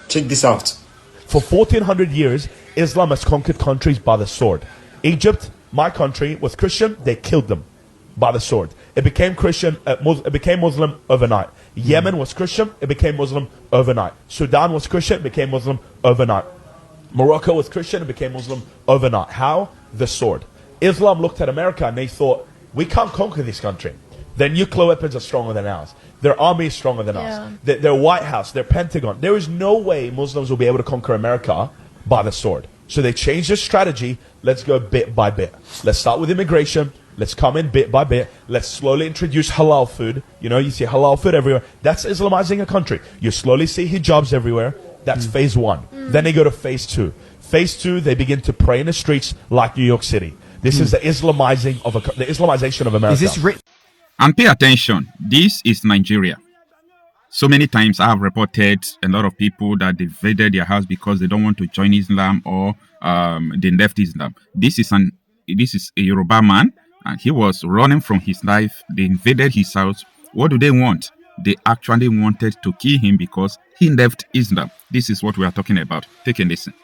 Check this out. For 1400 years, Islam has conquered countries by the sword. Egypt, my country, was Christian. They killed them by the sword. It became Christian. It became Muslim overnight. Yemen was Christian. It became Muslim overnight. Sudan was Christian. It became Muslim overnight. Morocco was Christian. It became Muslim overnight. How? The sword. Islam looked at America and they thought, we can't conquer this country. Their nuclear weapons are stronger than ours. Their army is stronger than us. Their White House, their Pentagon. There is no way Muslims will be able to conquer America by the sword. So they changed their strategy. Let's go bit by bit. Let's start with immigration. Let's come in bit by bit. Let's slowly introduce halal food. You know, you see halal food everywhere. That's Islamizing a country. You slowly see hijabs everywhere. That's phase one. Then they go to phase two. Phase two, they begin to pray in the streets like New York City. This is the Islamization of America. Is this written? And pay attention, this is Nigeria. So many times I have reported a lot of people that they invaded their house because they don't want to join Islam or they left Islam. This is a Yoruba man and he was running from his life. They invaded his house. What do they want? They actually wanted to kill him because he left Islam. This is what we are talking about. Take a listen.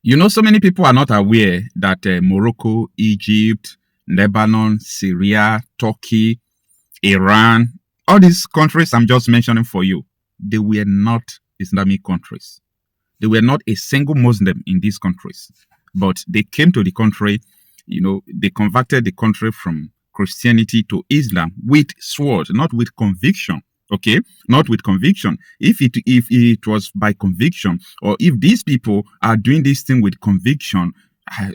You know, so many people are not aware that Morocco, Egypt, Lebanon, Syria, Turkey, Iran, all these countries I'm just mentioning for you, they were not Islamic countries. They were not a single Muslim in these countries. But they came to the country, you know, they converted the country from Christianity to Islam with sword, not with conviction. Okay, not with conviction. If it was by conviction, or if these people are doing this thing with conviction,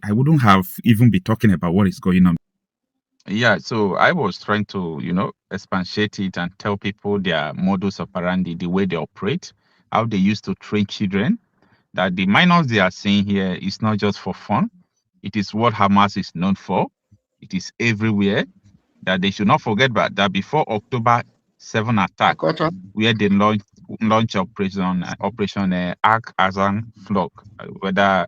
I wouldn't have even be talking about what is going on. Yeah, so I was trying to, you know, expatiate it and tell people their modus operandi, the way they operate, how they used to train children, that the minors they are seeing here is not just for fun. It is what Hamas is known for. It is everywhere. That they should not forget that before October 7 attack, where they launch Operation Al-Aqsa flock, whether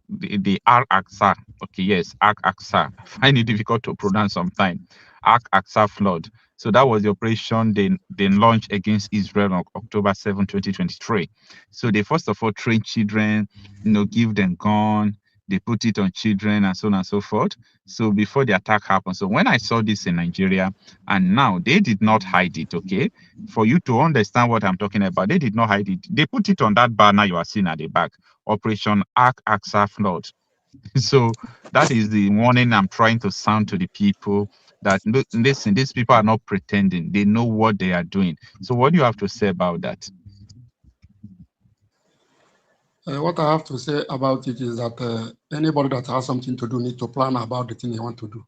the Al-Aqsa, okay, yes, Al-Aqsa. I find it difficult to pronounce sometimes. Al-Aqsa flood. So that was the operation they launched against Israel on October 7, 2023. So they first of all train children, you know, give them gun, they put it on children and so on and so forth. So before the attack happened. So when I saw this in Nigeria, and now they did not hide it, okay? For you to understand what I'm talking about, they did not hide it. They put it on that banner you are seeing at the back, Operation Al-Aqsa Flood. So that is the warning I'm trying to sound to the people that, listen, these people are not pretending. They know what they are doing. So what do you have to say about that? What I have to say about it is that anybody that has something to do need to plan about the thing they want to do.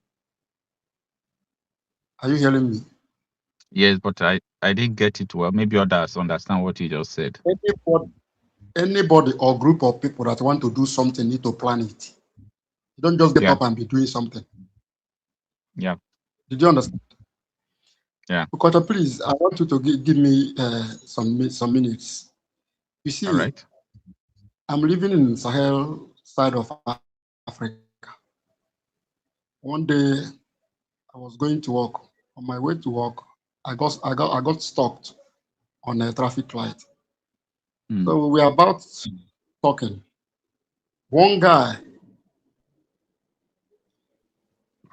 Are you hearing me? Yes, but I didn't get it well. Maybe others understand what you just said. Anybody or group of people that want to do something need to plan it. You don't just get up and be doing something. Yeah. Did you understand? Yeah. Because please, I want you to give me some minutes. You see, all right. I'm living in Sahel side of Africa. One day, I was going to work. On my way to work, I got stuck on a traffic light. So we were about talking. One guy,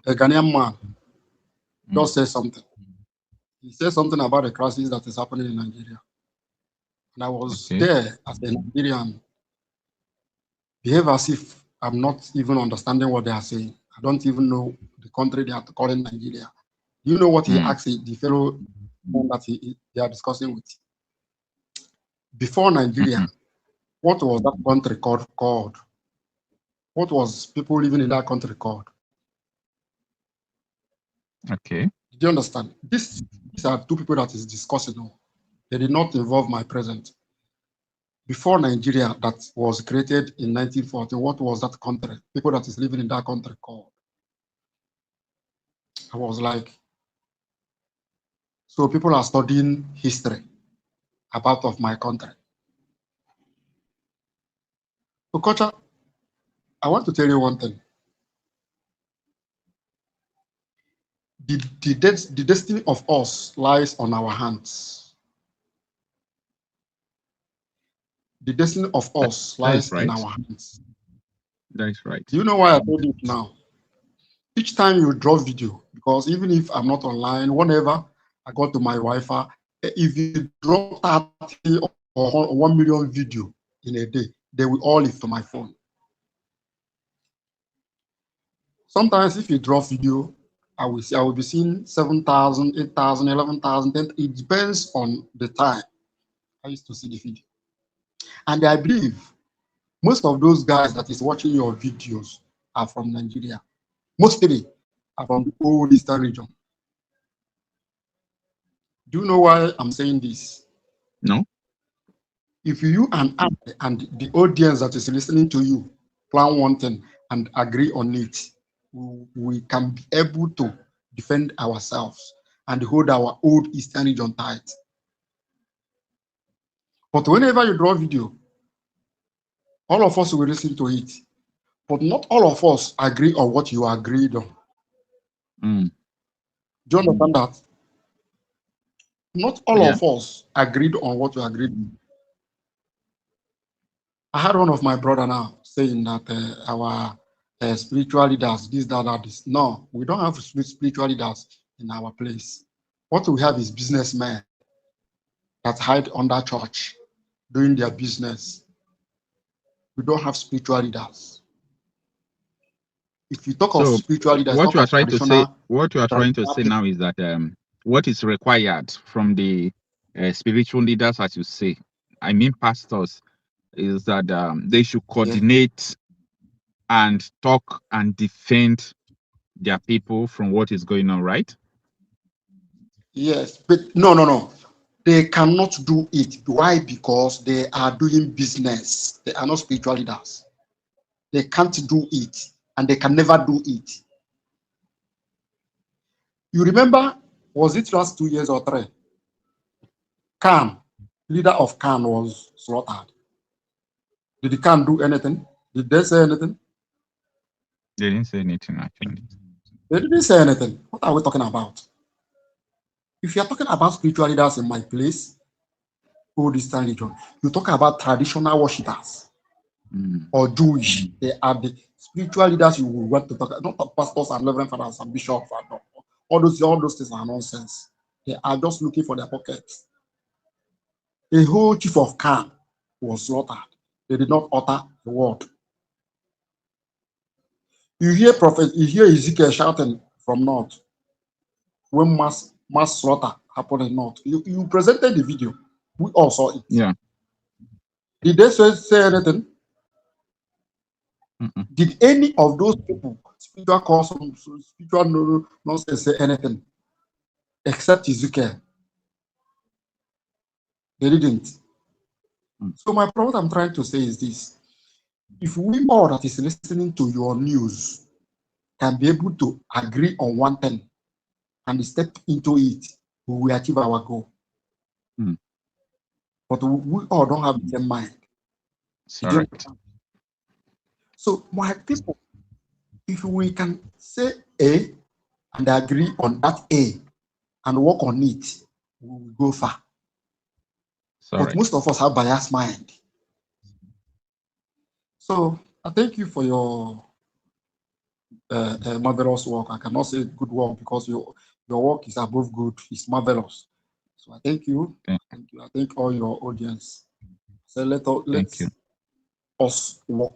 a Ghanaian man, just said something. He said something about the crisis that is happening in Nigeria. And I was there as a Nigerian, behave as if I'm not even understanding what they are saying. I don't even know the country they are calling Nigeria. Do you know what he asked the fellow that they are discussing with? Before Nigeria, what was that country called? What was people living in that country called? Okay. Do you understand? These are two people that is discussing. They did not involve my present. Before Nigeria, that was created in 1940, what was that country? People that is living in that country called? I was like, so people are studying history about of my country. So, culture, I want to tell you one thing. The destiny of us lies on our hands. The destiny of us lies in our hands. That is right. Do you know why I told you now? Each time you draw video, because even if I'm not online, whenever I go to my Wi-Fi, if you draw 30 or 1 million video in a day, they will all live to my phone. Sometimes if you draw video, I will be seeing 7,000, 8,000, 11,000. It depends on the time I used to see the video. And I believe most of those guys that is watching your videos are from Nigeria. Mostly are from the old Eastern region. Do you know why I'm saying this? No. If you and I and the audience that is listening to you plan one thing and agree on it, we can be able to defend ourselves and hold our old Eastern region tight. But whenever you draw video, all of us will listen to it. But not all of us agree on what you agreed on. Mm. Do you understand that? Not all of us agreed on what you agreed on. I had one of my brother now saying that our spiritual leaders, this, that, this. No, we don't have spiritual leaders in our place. What we have is businessmen that hide under church, doing their business. We don't have spiritual leaders. If you talk of spiritual leaders, what you are trying to say now is that what is required from the spiritual leaders, as you say, I mean pastors, is that they should coordinate and talk and defend their people from what is going on, right? Yes, but no. They cannot do it. Why? Because they are doing business. They are not spiritual leaders. They can't do it, and they can never do it. You remember, was it last 2 years or 3? Khan, leader of Khan, was slaughtered. Did the Khan do anything? Did they say anything? They didn't say anything, actually. They didn't say anything. What are we talking about? If you're talking about spiritual leaders in my place, old Eastern region, you talk about traditional worshippers or Jewish. They are the spiritual leaders you will want to talk about, not pastors and reverend fathers and bishops and all those things are nonsense. They are just looking for their pockets. A whole chief of Khan was slaughtered. They did not utter the word. You hear Ezekiel shouting from north when mass slaughter happened in north. You presented the video. We all saw it. Yeah. Did they say anything? Did any of those people, spiritual nonsense, say anything except Ezekiel? They didn't. So my point I'm trying to say is this: if we all that is listening to your news can be able to agree on one thing and step into it, we will achieve our goal. But we all don't have the same mind. So my people, if we can say A and agree on that A and work on it, we will go far. But most of us have biased mind. So I thank you for your marvelous work. I cannot say good work because your work is above good. It's marvelous. So I thank you. Thank you. I thank all your audience. So let us work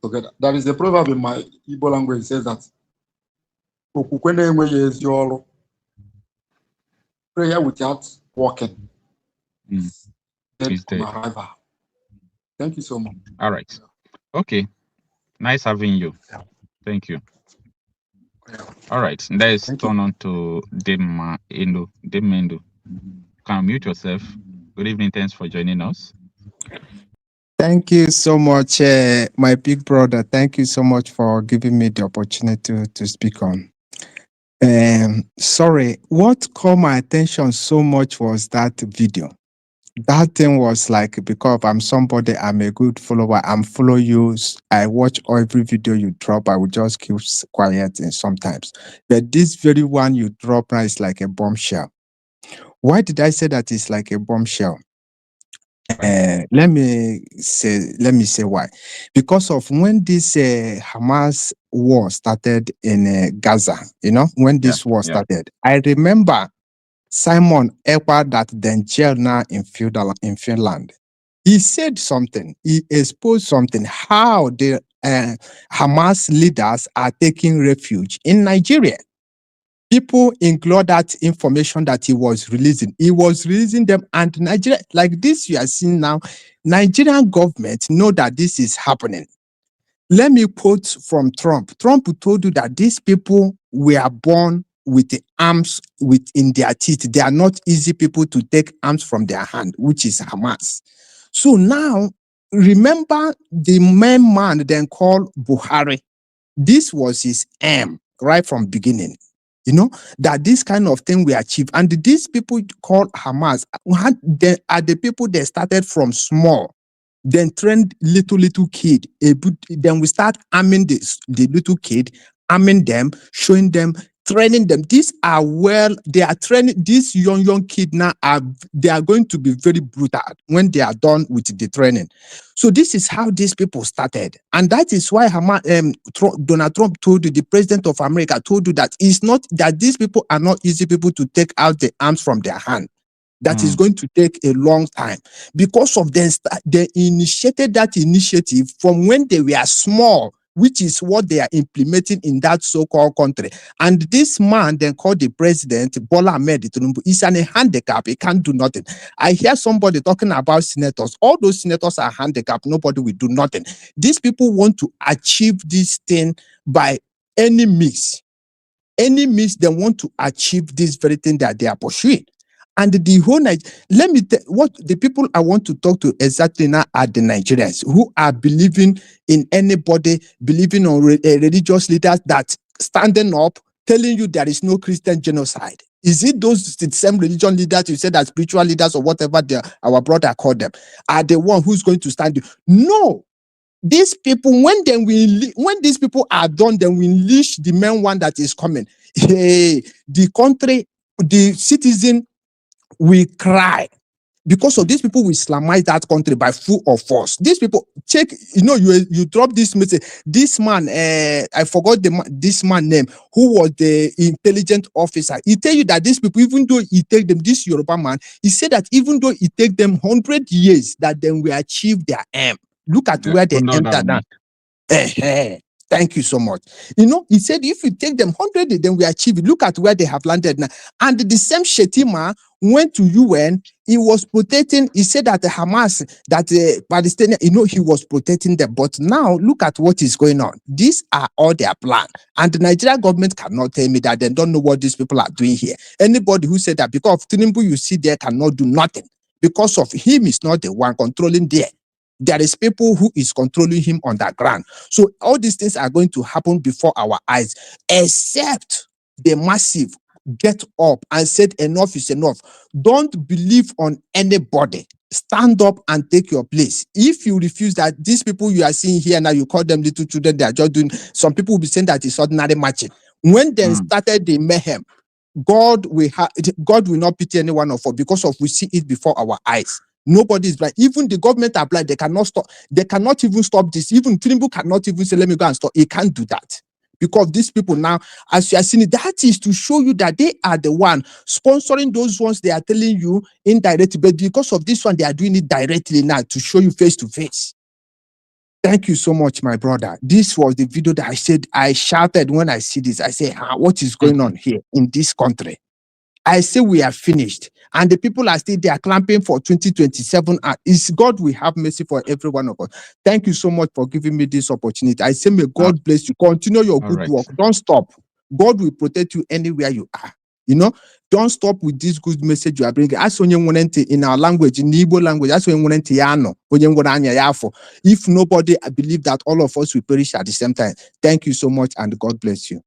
together. There is a proverb in my Igbo language. It says that prayer without working is dead on arrival. Thank you so much. All right. Okay. Nice having you. Thank you. All right. Let's turn on to Demendo. You can mute yourself. Good evening. Thanks for joining us. Thank you so much, my big brother. Thank you so much for giving me the opportunity to speak on. Sorry, what caught my attention so much was that video. That thing was like, because I'm somebody, I'm a good follower, I'm follow you. I watch every video you drop. I will just keep quiet and sometimes. But this very one you drop now is like a bombshell. Why did I say that it's like a bombshell? Let me say why. Because of when this Hamas war started in Gaza, when this war started, I remember Simon Ekpa, that then jail now in Finland. He said something. He exposed something. How the Hamas leaders are taking refuge in Nigeria. People include that information that he was releasing. He was releasing them, and Nigeria, like this you are seeing now, Nigerian government know that this is happening. Let me quote from Trump. Trump told you that these people were born with the arms within their teeth. They are not easy people to take arms from their hand, which is Hamas. So now, remember the main man then called Buhari. This was his aim right from beginning. That this kind of thing we achieve. And these people called Hamas they are the people that started from small, then trained little kid. Then we start arming the little kid, arming them, showing them, training them. They are training these young kid now. They are going to be very brutal when they are done with the training. So this is how these people started. And that is why Donald Trump told you, the president of America told you that it's not that these people are not easy people to take out the arms from their hand. That is going to take a long time because of them. They initiated that initiative from when they were small, which is what they are implementing in that so-called country. And this man then called the president, Bola Ahmed Tinubu, is a handicap. He can't do nothing. I hear somebody talking about senators. All those senators are handicapped. Nobody will do nothing. These people want to achieve this thing by any means. Any means they want to achieve this very thing that they are pursuing. And the whole night, let me tell what the people I want to talk to exactly now are the Nigerians who are believing in anybody, believing on religious leaders that standing up, telling you there is no Christian genocide. Is it those the same religion leaders you said that spiritual leaders or whatever our brother called them are the one who's going to stand you? No. These people, when these people are done, then we unleash the main one that is coming. Hey, the country, the citizen, we cry because of these people will Islamize that country by full of force. These people check, you drop this message. This man, I forgot this man name, who was the intelligent officer. He tell you that these people, even though he take them, this Yoruba man, he said that even though it take them 100 years, that then we achieve their aim. Look at where they enter now. Thank you so much. He said if you take them 100, then we achieve it. Look at where they have landed now. And the same Shetima went to UN. He was protecting. He said that the Hamas, that the Palestinian, he was protecting them. But now look at what is going on. These are all their plan. And the Nigerian government cannot tell me that they don't know what these people are doing here. Anybody who said that because of Tinubu, you see there cannot do nothing. Because of him is not the one controlling there. There is people who is controlling him on the ground. So all these things are going to happen before our eyes, except the massive get up and said enough is enough. Don't believe on anybody. Stand up and take your place. If you refuse that, these people you are seeing here now, you call them little children, they are just doing, some people will be saying that it's ordinary matching. When they started the mayhem, God will not pity any one of us because of we see it before our eyes. Nobody is blind. Even the government are blind. They cannot stop. They cannot even stop this. Even Tinubu cannot even say, let me go and stop. He can't do that. Because these people now, as you are seeing it, that is to show you that they are the one sponsoring those ones they are telling you indirectly. But because of this one, they are doing it directly now to show you face to face. Thank you so much, my brother. This was the video that I shouted when I see this. I say, what is going on here in this country? I say we are finished. And the people are still there clamping for 2027. Is God will have mercy for every one of us. Thank you so much for giving me this opportunity. I say, may God bless you. Continue your good work. Don't stop. God will protect you anywhere you are. You know, don't stop with this good message you are bringing. As onye nwere ntị in our language, in the Igbo language, as onye nwere ntị ya nọ, onye nwere anya ya afọ. If nobody believe that all of us will perish at the same time. Thank you so much and God bless you.